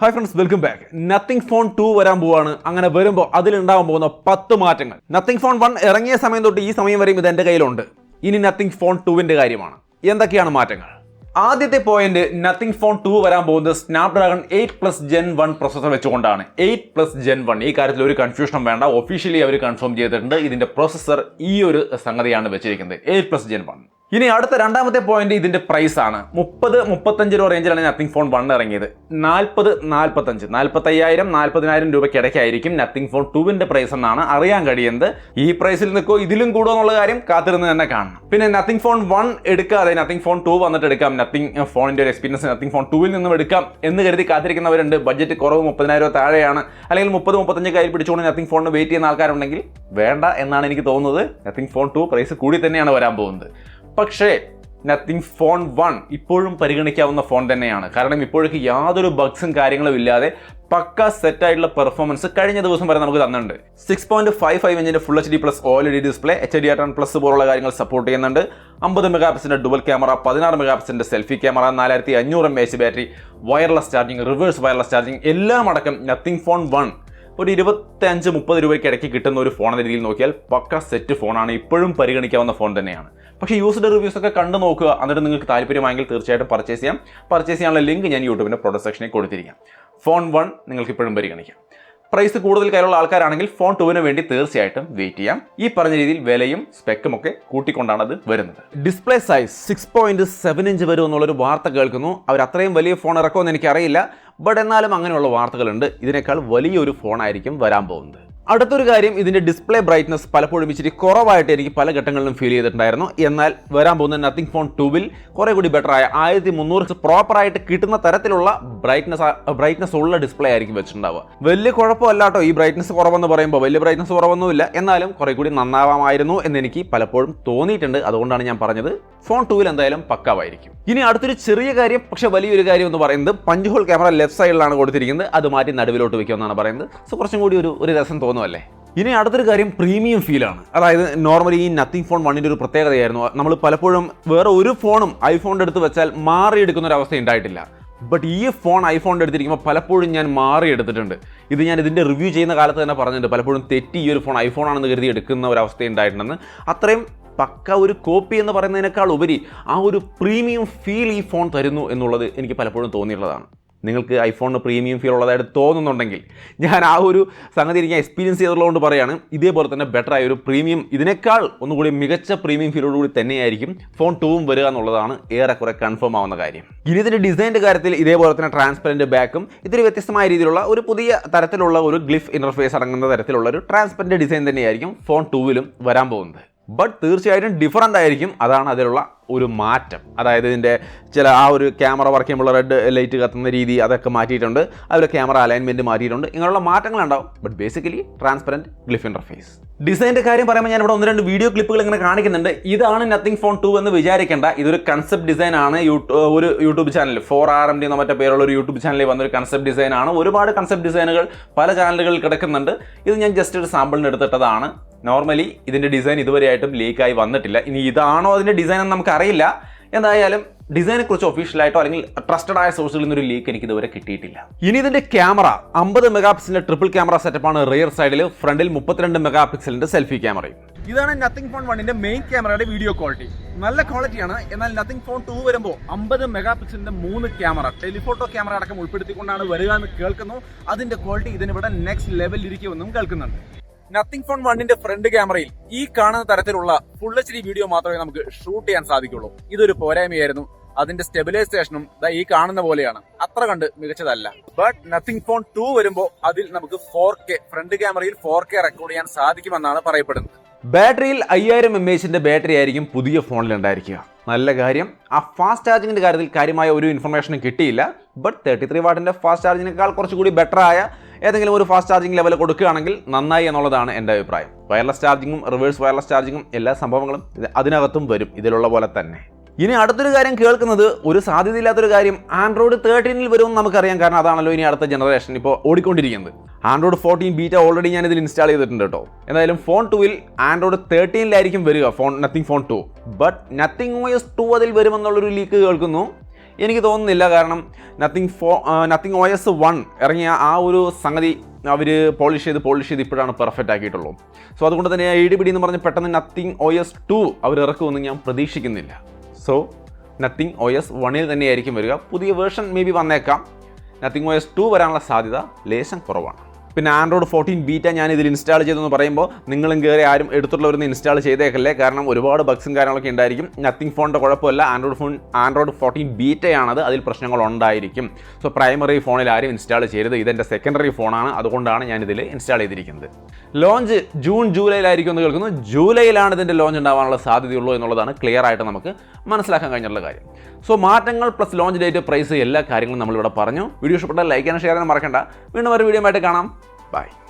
Hi friends, welcome back. Nothing phone 2 വരാൻ പോവാണ്. അങ്ങനെ വരുമ്പോൾ അതിലുണ്ടാകാൻ പോകുന്ന 10 മാറ്റങ്ങൾ. നത്തിങ് ഫോൺ 1 ഇറങ്ങിയ സമയം തൊട്ട് ഈ സമയം വരെയും ഇത് എൻ്റെ കയ്യിലുണ്ട്. ഇനി നത്തിങ് ഫോൺ 2വിൻ്റെ കാര്യമാണ്. എന്തൊക്കെയാണ് മാറ്റങ്ങൾ? ആദ്യത്തെ പോയിന്റ്, നത്തിങ് ഫോൺ 2 വരാൻ പോകുന്നത് സ്നാപ്ഡ്രാഗൺ 8+ Gen 1 പ്രൊസസർ വെച്ചുകൊണ്ടാണ്. 8+ Gen 1 ഈ കാര്യത്തിൽ ഒരു കൺഫ്യൂഷനും വേണ്ട. ഒഫീഷ്യലി അവർ കൺഫേം ചെയ്തിട്ടുണ്ട്. ഇതിന്റെ പ്രൊസസർ ഈ ഒരു സംഗതിയാണ് വെച്ചിരിക്കുന്നത്, 8+ Gen 1. ഇനി അടുത്ത രണ്ടാമത്തെ പോയിന്റ് ഇതിന്റെ പ്രൈസ് ആണ്. 30-35 രൂപ റേഞ്ചിലാണ് നത്തിങ് ഫോൺ 1 ഇറങ്ങിയത്. 40,000 രൂപയ്ക്ക് ഇടയ്ക്കായിരിക്കും നത്തിങ് ഫോൺ 2വിന്റെ പ്രൈസ് എന്നാണ് അറിയാൻ കഴിയുന്നത്. ഈ പ്രൈസിൽ നിൽക്കോ ഇതിലും കൂടുമോ എന്നുള്ള കാര്യം കാത്തിരുന്ന് തന്നെ കാണണം. പിന്നെ നത്തിങ് ഫോൺ 1 എടുക്കാതെ നത്തിങ് ഫോൺ 2 വന്നിട്ട് എടുക്കാം, നത്തിങ് ഫോണിന്റെ ഒരു എക്സ്പീരിയൻസ് നത്തിങ് ഫോൺ 2വിൽ നിന്നും എടുക്കാം എന്ന് കരുതി കാത്തിരിക്കുന്നവരുണ്ട്. ബഡ്ജറ്റ് കുറവ് 30,000 താഴെയാണ്, അല്ലെങ്കിൽ 30-35 കയ്യിൽ പിടിച്ചുകൊണ്ട് നത്തിങ് ഫോണിന് വെയിറ്റ് ചെയ്യുന്ന ആൾക്കാരുണ്ടെങ്കിൽ വേണ്ട എന്നാണ് എനിക്ക് തോന്നുന്നത്. നത്തിങ് ഫോൺ 2 പ്രൈസ് കൂടി തന്നെയാണ് വരാൻ പോകുന്നത്. പക്ഷേ നത്തിങ് ഫോൺ 1 ഇപ്പോഴും പരിഗണിക്കാവുന്ന ഫോൺ തന്നെയാണ്. കാരണം ഇപ്പോഴേക്ക് യാതൊരു ബഗ്സും കാര്യങ്ങളും ഇല്ലാതെ പക്ക സെറ്റ് ആയിട്ടുള്ള പെർഫോമൻസ് കഴിഞ്ഞ ദിവസം വരെ നമുക്ക് തന്നിട്ടുണ്ട്. 6.55 ഇഞ്ചിന്റെ full HD+ OLED display, HDR10+ പോലുള്ള കാര്യങ്ങൾ സപ്പോർട്ട് ചെയ്യുന്നുണ്ട്. 50 മെഗാപിക്സലിന്റെ ഡുവൽ ക്യാമറ, 16 മെഗാപിക്സലിന്റെ selfie camera, 4500 mAh battery, wireless charging, reverse wireless charging എല്ലാം അടക്കം നത്തിങ് ഫോൺ 1 ഒരു 25-30 രൂപയ്ക്ക് ഇടയ്ക്ക് കിട്ടുന്ന ഒരു ഫോൺ എന്ന രീതിയിൽ നോക്കിയാൽ പക്ക സെറ്റ് ഫോണാണ്. ഇപ്പോഴും പരിഗണിക്കാവുന്ന ഫോൺ തന്നെയാണ്. പക്ഷേ യൂസ്ഡ് റിവ്യൂസ് ഒക്കെ കണ്ടു നോക്കുക. എന്നിട്ട് നിങ്ങൾക്ക് താല്പര്യമായെങ്കിൽ തീർച്ചയായിട്ടും പർച്ചേസ് ചെയ്യാം. പർച്ചേസ് ചെയ്യാനുള്ള ലിങ്ക് ഞാൻ യൂട്യൂബിൻ്റെ പ്രൊഡക്റ്റ് സെക്ഷനിൽ കൊടുത്തിരിക്കാം. ഫോൺ 1 നിങ്ങൾക്ക് ഇപ്പോഴും പരിഗണിക്കാം. പ്രൈസ് കൂടുതൽ കയ്യിലുള്ള ആൾക്കാരാണെങ്കിൽ ഫോൺ 2വിന് വേണ്ടി തീർച്ചയായിട്ടും വെയിറ്റ് ചെയ്യാം. ഈ പറഞ്ഞ രീതിയിൽ വിലയും സ്പെക്കും ഒക്കെ കൂട്ടിക്കൊണ്ടാണ് അത് വരുന്നത്. ഡിസ്പ്ലേ സൈസ് 6.7 ഇഞ്ച് വരും എന്നുള്ളൊരു വാർത്ത കേൾക്കുന്നു. അവർ അത്രയും വലിയ ഫോൺ ഇറക്കുമെന്ന് എനിക്കറിയില്ല. ബട്ട് എന്നാലും അങ്ങനെയുള്ള വാർത്തകളുണ്ട്. ഇതിനേക്കാൾ വലിയൊരു ഫോണായിരിക്കും വരാൻ പോകുന്നത്. അടുത്തൊരു കാര്യം, ഇതിന്റെ ഡിസ്പ്ലേ ബ്രൈറ്റ്നസ് പലപ്പോഴും ഇച്ചിരി കുറവായിട്ട് എനിക്ക് പല ഘട്ടങ്ങളിലും ഫീൽ ചെയ്തിട്ടുണ്ടായിരുന്നു. എന്നാൽ വരാൻ പോകുന്ന നത്തിങ് ഫോൺ 2വിൽ കുറെ കൂടി ബെറ്റർ ആയ 1300 പ്രോപ്പറായിട്ട് കിട്ടുന്ന തരത്തിലുള്ള ബ്രൈറ്റ്നസ് ഉള്ള ഡിസ്പ്ലേ ആയിരിക്കും വെച്ചിട്ടുണ്ടാവുക. വലിയ കുഴപ്പമല്ല കേട്ടോ ഈ ബ്രൈറ്റ്നസ് കുറവെന്ന് പറയുമ്പോൾ. വലിയ ബ്രൈറ്റ്നസ് കുറവൊന്നുമില്ല, എന്നാലും കുറെ കൂടി നന്നാവാമായിരുന്നു എന്ന് എനിക്ക് പലപ്പോഴും തോന്നിയിട്ടുണ്ട്. അതുകൊണ്ടാണ് ഞാൻ പറഞ്ഞത് ഫോൺ 2വിൽ എന്തായാലും പക്കാവായിരിക്കും. ഇനി അടുത്തൊരു ചെറിയ കാര്യം, പക്ഷെ വലിയൊരു കാര്യം എന്ന് പറയുന്നത്, പഞ്ച് ഹോൾ ക്യാമറ ലെഫ്റ്റ് സൈഡിലാണ് കൊടുത്തിരിക്കുന്നത്. അത് മാറ്റി നടുവിലോട്ട് വെക്കുമെന്നാണ് പറയുന്നത്. സോ കുറച്ചും കൂടി ഒരു രസം തോന്നുമല്ലേ. ഇനി അടുത്തൊരു കാര്യം, പ്രീമിയം ഫീലാണ്. അതായത് നോർമലി ഈ നത്തിങ് ഫോൺ 1ന്റെ ഒരു പ്രത്യേകതയായിരുന്നു, നമ്മൾ പലപ്പോഴും വേറെ ഒരു ഫോണും ഐഫോണിൻ്റെ അടുത്ത് വെച്ചാൽ മാറിയെടുക്കുന്ന ഒരു അവസ്ഥ ഉണ്ടായിട്ടില്ല. ബട്ട് ഈ ഫോൺ ഐഫോണിൻ്റെ എടുത്തിരിക്കുമ്പോൾ പലപ്പോഴും ഞാൻ മാറിയെടുത്തിട്ടുണ്ട്. ഇത് ഞാൻ ഇതിൻ്റെ റിവ്യൂ ചെയ്യുന്ന കാലത്ത് തന്നെ പറഞ്ഞിട്ടുണ്ട്. പലപ്പോഴും തെറ്റി ഈ ഒരു ഫോൺ ഐഫോണാണെന്ന് കരുതി എടുക്കുന്ന ഒരു അവസ്ഥ ഉണ്ടായിട്ടുണ്ടെന്ന്. അത്രയും പക്ക ഒരു കോപ്പി എന്ന് പറയുന്നതിനേക്കാൾ ഉപരി ആ ഒരു പ്രീമിയം ഫീൽ ഈ ഫോൺ തരുന്നു എന്നുള്ളത് എനിക്ക് പലപ്പോഴും തോന്നിയിട്ടുള്ളതാണ്. നിങ്ങൾക്ക് ഐഫോണിന് പ്രീമിയം ഫീൽ ഉള്ളതായിട്ട് തോന്നുന്നുണ്ടെങ്കിൽ ഞാൻ ആ ഒരു സംഗതി എനിക്ക് എക്സ്പീരിയൻസ് ചെയ്തുള്ളതുകൊണ്ട് പറയുകയാണ്. ഇതേപോലെ തന്നെ ബെറ്റർ ആയ ഒരു പ്രീമിയം, ഇതിനേക്കാൾ ഒന്നുകൂടി മികച്ച പ്രീമിയം ഫീലോടുകൂടി തന്നെയായിരിക്കും ഫോൺ 2ഉം വരിക എന്നുള്ളതാണ് ഏറെക്കുറെ കൺഫേം ആവുന്ന കാര്യം. ഇനി ഇതിൻ്റെ ഡിസൈൻ്റെ കാര്യത്തിൽ ഇതേപോലെ തന്നെ ട്രാൻസ്പെറൻറ്റ് ബാക്കും ഇത്തിരി വ്യത്യസ്തമായ രീതിയിലുള്ള ഒരു പുതിയ തരത്തിലുള്ള ഒരു ഗ്ലിഫ് ഇൻ്റർഫേസ് അടങ്ങുന്ന തരത്തിലുള്ള ഒരു ട്രാൻസ്പെറൻറ്റ് ഡിസൈൻ തന്നെയായിരിക്കും ഫോൺ 2വിലും വരാൻ പോകുന്നത്. ബട്ട് തീർച്ചയായിട്ടും ഡിഫറൻ്റ് ആയിരിക്കും. അതാണ് അതിലുള്ള ഒരു മാറ്റം. അതായത് ഇതിൻ്റെ ചില ആ ഒരു ക്യാമറ വർക്ക് ചെയ്യുമ്പോൾ റെഡ് ലൈറ്റ് കത്തുന്ന രീതി അതൊക്കെ മാറ്റിയിട്ടുണ്ട്. അതിൽ ക്യാമറ അലൈൻമെൻറ്റ് മാറ്റിയിട്ടുണ്ട്. ഇങ്ങനെയുള്ള മാറ്റങ്ങളുണ്ടാവും. But basically transparent glyph interface. ഡിസൈൻ്റെ കാര്യം പറയുമ്പോൾ ഞാൻ ഇവിടെ 1-2 വീഡിയോ ക്ലിപ്പുകൾ ഇങ്ങനെ കാണിക്കുന്നുണ്ട്. ഇതാണ് നത്തിങ് ഫോൺ 2 എന്ന് വിചാരിക്കേണ്ട. ഇതൊരു കൺസെപ്റ്റ് ഡിസൈൻ ആണ്. ഒരു യൂട്യൂബ് ചാനൽ 4RMD എന്ന മറ്റേ പേരുള്ള ഒരു യൂട്യൂബ് ചാനലിൽ വന്നൊരു കൺസെപ്റ്റ് ഡിസൈൻ ആണ്. ഒരുപാട് കൺസെപ്റ്റ് ഡിസൈനുകൾ പല ചാനലുകളിൽ കിടക്കുന്നുണ്ട്. ഇത് ഞാൻ ജസ്റ്റ് ഒരു സാമ്പിളിന് എടുത്തിട്ടതാണ്. നോർമലി ഇതിൻ്റെ ഡിസൈൻ ഇതുവരെയായിട്ടും ലീക്കായി വന്നിട്ടില്ല. ഇനി ഇതാണോ അതിൻ്റെ ഡിസൈൻ എന്ന് നമുക്കറിയില്ല. എന്തായാലും ഡിസൈനെ കുറിച്ച് ഒഫീഷ്യലായിട്ടോ അല്ലെങ്കിൽ ട്രസ്റ്റഡ് ആയ സോഴ്സുകളിൽ നിന്നൊരു ലീക്ക് എനിക്ക് ഇതുവരെ കിട്ടിയിട്ടില്ല. ഇനി ഇതിന്റെ ക്യാമറ 50 മെഗാപിക്സലിന്റെ ട്രിപ്പിൾ ക്യാമറ സെറ്റപ്പാണ് റിയർ സൈഡിൽ. ഫ്രണ്ടിൽ 32 മെഗാപിക്സലിന്റെ സെൽഫി ക്യാമറയും. ഇതാണ് നത്തിങ് ഫോൺ 1ന്റെ മെയിൻ ക്യാമറയുടെ വീഡിയോ ക്വാളിറ്റി. നല്ല ക്വാളിറ്റിയാണ്. എന്നാൽ നത്തിങ് ഫോൺ 2 വരുമ്പോൾ 50 മെഗാപിക്സലിന്റെ 3 ക്യാമറ, ടെലിഫോട്ടോ ക്യാമറ അടക്കം ഉൾപ്പെടുത്തിക്കൊണ്ടാണ് വരിക എന്ന് കേൾക്കുന്നു. അതിന്റെ ക്വാളിറ്റി ഇതിനിവിടെ നെക്സ്റ്റ് ലെവലിൽ ഇരിക്കുമെന്നും കേൾക്കുന്നുണ്ട്. നത്തിങ് ഫോൺ 1ന്റെ ഫ്രണ്ട് ക്യാമറയിൽ ഈ കാണുന്ന തരത്തിലുള്ള ഫുൾ HD വീഡിയോ മാത്രമേ നമുക്ക് ഷൂട്ട് ചെയ്യാൻ സാധിക്കുള്ളൂ. ഇതൊരു പോരായ്മയായിരുന്നു. അതിന്റെ സ്റ്റെബിലൈസേഷനും ഈ കാണുന്ന പോലെയാണ്, അത്ര കണ്ട് മികച്ചതല്ല. ബട്ട് നത്തിങ് ഫോൺ 2 വരുമ്പോൾ അതിൽ നമുക്ക് 4K ഫ്രണ്ട് ക്യാമറയിൽ 4K റെക്കോർഡ് ചെയ്യാൻ സാധിക്കുമെന്നാണ് പറയപ്പെടുന്നത്. ബാറ്ററിയിൽ 5000 mAh ബാറ്ററി ആയിരിക്കും പുതിയ ഫോണിൽ ഉണ്ടായിരിക്കുക. നല്ല കാര്യം. ആ ഫാസ്റ്റ് ചാർജിങ്ങിന്റെ കാര്യത്തിൽ കാര്യമായ ഒരു ഇൻഫർമേഷനും കിട്ടിയില്ല. ബട്ട് 33 വാട്ടിന്റെ ഫാസ്റ്റ് ചാർജിനേക്കാൾ കുറച്ചുകൂടി ബെറ്റർ ആയ ഏതെങ്കിലും ഒരു ഫാസ്റ്റ് ചാർജിങ് ലെവൽ കൊടുക്കുകയാണെങ്കിൽ നന്നായി എന്നുള്ളതാണ് എൻ്റെ അഭിപ്രായം. വയർലെസ് ചാർജിങ്ങും റിവേഴ്സ് വയർലെസ് ചാർജിങ്ങും എല്ലാ സംഭവങ്ങളും അതിനകത്തും വരും, ഇതിലുള്ള പോലെ തന്നെ. ഇനി അടുത്തൊരു കാര്യം കേൾക്കുന്നത്, ഒരു സാധ്യതയില്ലാത്തൊരു കാര്യം, ആൻഡ്രോയിഡ് 13 വരുമെന്ന് നമുക്കറിയാം. കാരണം അതാണല്ലോ ഇനി അടുത്ത ജനറേഷൻ ഇപ്പോൾ ഓടിക്കൊണ്ടിരിക്കുന്നത്. ആൻഡ്രോയിഡ് 14 ബീറ്റ ഓൾറെഡി ഞാൻ ഇതിൽ ഇൻസ്റ്റാൾ ചെയ്തിട്ടുണ്ട് കേട്ടോ. എന്തായാലും ഫോൺ 2വിൽ ആൻഡ്രോയിഡ് 13 വരിക nothing phone 2. But nothing OS 2 അതിൽ വരുമെന്നുള്ളൊരു ലീക്ക് കേൾക്കുന്നു. എനിക്ക് തോന്നുന്നില്ല. കാരണം നത്തിങ് OS 1 ഇറങ്ങിയ ആ ഒരു സംഗതി അവർ പോളിഷ് ചെയ്ത് ഇപ്പോഴാണ് പെർഫെക്റ്റ് ആക്കിയിട്ടുള്ളൂ. സോ അതുകൊണ്ട് തന്നെ ഇടിപിടി എന്ന് പറഞ്ഞ് പെട്ടെന്ന് നത്തിങ് OS 2 അവർ ഇറക്കുമെന്ന് ഞാൻ പ്രതീക്ഷിക്കുന്നില്ല. സോ നത്തിങ് OS 1 തന്നെയായിരിക്കും വരിക. പുതിയ വേർഷൻ മേ ബി വന്നേക്കാം. നത്തിങ് OS 2 വരാനുള്ള സാധ്യത ലേശം കുറവാണ്. പിന്നെ Android 14 ബീറ്റ ഞാൻ ഇതിൽ ഇൻസ്റ്റാൾ ചെയ്തെന്ന് പറയുമ്പോൾ നിങ്ങളും കയറി ആരും എടുത്തുള്ളവരൊന്നും ഇൻസ്റ്റാൾ ചെയ്തേക്കല്ലേ. കാരണം ഒരുപാട് ബഗ്സും കാര്യങ്ങളൊക്കെ ഉണ്ടായിരിക്കും. നത്തിങ് ഫോണിൻ്റെ കുഴപ്പമല്ല, ആൻഡ്രോയിഡ് 14 ബീറ്റയാണത്, അതിൽ പ്രശ്നങ്ങളുണ്ടായിരിക്കും. സോ പ്രൈമറി ഫോണിൽ ആരും ഇൻസ്റ്റാൾ ചെയ്യരുത്. ഇതെൻ്റെ സെക്കൻഡറി ഫോണാണ്, അതുകൊണ്ടാണ് ഞാനിതിൽ ഇൻസ്റ്റാൾ ചെയ്തിരിക്കുന്നത്. ലോഞ്ച് ജൂലൈയിലായിരിക്കും എന്ന് കേൾക്കുന്നു. ജൂലൈയിലാണ് ഇതിൻ്റെ ലോഞ്ച് ഉണ്ടാവാനുള്ള സാധ്യതയുള്ളൂ എന്നുള്ളതാണ് ക്ലിയർ ആയിട്ട് നമുക്ക് മനസ്സിലാക്കാൻ കഴിഞ്ഞിട്ടുള്ള കാര്യം. സോ മാറ്റങ്ങൾ പ്ലസ് ലോഞ്ച് ഡേറ്റ്, പ്രൈസ്, എല്ലാ കാര്യങ്ങളും നമ്മളിവിടെ പറഞ്ഞു. വീഡിയോ ഇഷ്ടപ്പെട്ടാൽ ലൈക്ക് ചെയ്യാനും ഷെയർ ചെയ്യാനും മറക്കണ്ട. വീണ്ടും ഒരു വീഡിയോ ആയിട്ട് കാണാം. Bye.